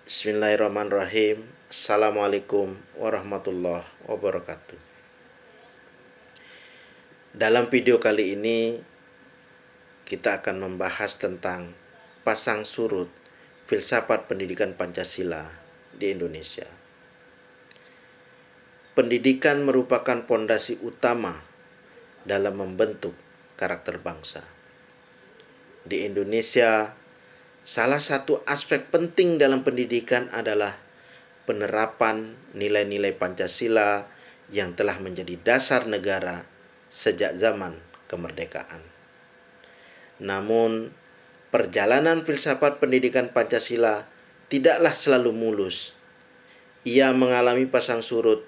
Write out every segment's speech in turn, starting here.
Bismillahirrahmanirrahim. Assalamualaikum warahmatullahi wabarakatuh. Dalam video kali ini kita akan membahas tentang pasang surut filsafat pendidikan Pancasila di Indonesia. Pendidikan merupakan pondasi utama dalam membentuk karakter bangsa. Di Indonesia, salah satu aspek penting dalam pendidikan adalah penerapan nilai-nilai Pancasila yang telah menjadi dasar negara sejak zaman kemerdekaan. Namun, perjalanan filsafat pendidikan Pancasila tidaklah selalu mulus. Ia mengalami pasang surut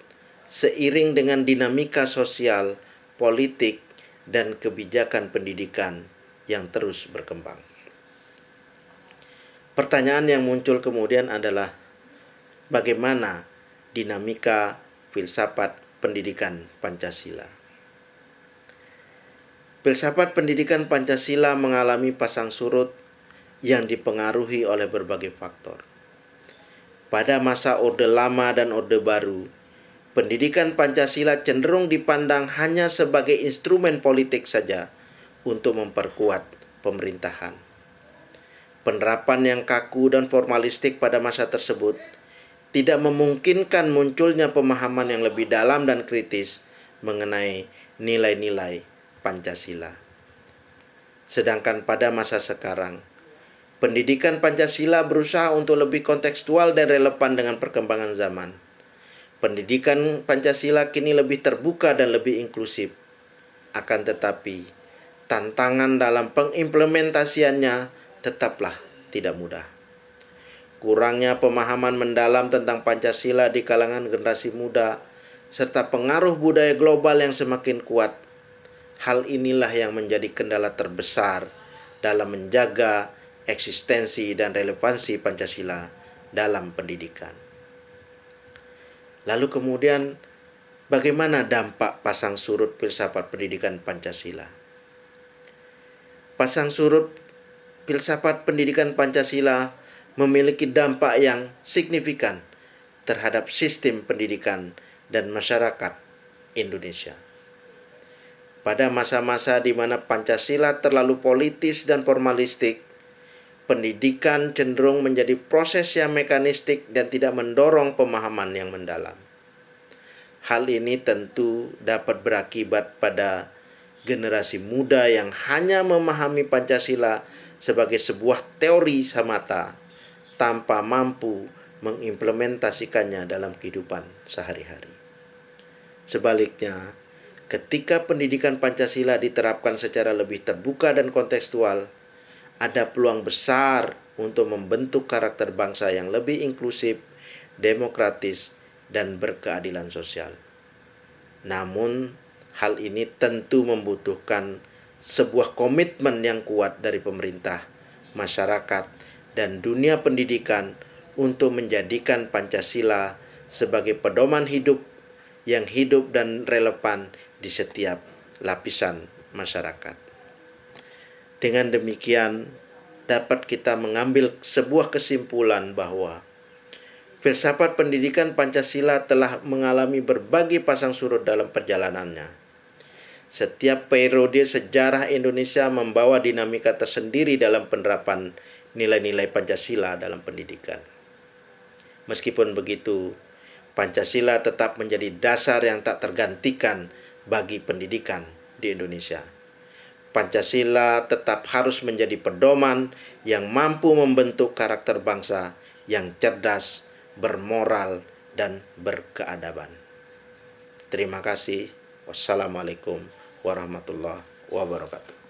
seiring dengan dinamika sosial, politik, dan kebijakan pendidikan yang terus berkembang. Pertanyaan yang muncul kemudian adalah bagaimana dinamika filsafat pendidikan Pancasila. Filsafat pendidikan Pancasila mengalami pasang surut yang dipengaruhi oleh berbagai faktor. Pada masa Orde Lama dan Orde Baru, pendidikan Pancasila cenderung dipandang hanya sebagai instrumen politik saja untuk memperkuat pemerintahan. Penerapan yang kaku dan formalistik pada masa tersebut tidak memungkinkan munculnya pemahaman yang lebih dalam dan kritis mengenai nilai-nilai Pancasila. Sedangkan pada masa sekarang, pendidikan Pancasila berusaha untuk lebih kontekstual dan relevan dengan perkembangan zaman. Pendidikan Pancasila kini lebih terbuka dan lebih inklusif. Akan tetapi, tantangan dalam pengimplementasiannya tetaplah tidak mudah. Kurangnya pemahaman mendalam tentang Pancasila di kalangan generasi muda, serta pengaruh budaya global yang semakin kuat. Hal inilah yang menjadi kendala terbesar dalam menjaga eksistensi dan relevansi Pancasila dalam pendidikan. Lalu kemudian, bagaimana dampak pasang surut filsafat pendidikan Pancasila? Pasang surut filsafat pendidikan Pancasila memiliki dampak yang signifikan terhadap sistem pendidikan dan masyarakat Indonesia. Pada masa-masa di mana Pancasila terlalu politis dan formalistik, pendidikan cenderung menjadi proses yang mekanistik dan tidak mendorong pemahaman yang mendalam. Hal ini tentu dapat berakibat pada generasi muda yang hanya memahami Pancasila sebagai sebuah teori semata tanpa mampu mengimplementasikannya dalam kehidupan sehari-hari. Sebaliknya, ketika pendidikan Pancasila diterapkan secara lebih terbuka dan kontekstual, ada peluang besar untuk membentuk karakter bangsa yang lebih inklusif, demokratis, dan berkeadilan sosial. Namun, hal ini tentu membutuhkan sebuah komitmen yang kuat dari pemerintah, masyarakat, dan dunia pendidikan untuk menjadikan Pancasila sebagai pedoman hidup yang hidup dan relevan di setiap lapisan masyarakat. Dengan demikian, dapat kita mengambil sebuah kesimpulan bahwa filsafat pendidikan Pancasila telah mengalami berbagai pasang surut dalam perjalanannya. Setiap periode sejarah Indonesia membawa dinamika tersendiri dalam penerapan nilai-nilai Pancasila dalam pendidikan. Meskipun begitu, Pancasila tetap menjadi dasar yang tak tergantikan bagi pendidikan di Indonesia. Pancasila tetap harus menjadi pedoman yang mampu membentuk karakter bangsa yang cerdas, bermoral, dan berkeadaban. Terima kasih. Wassalamualaikum warahmatullahi wabarakatuh.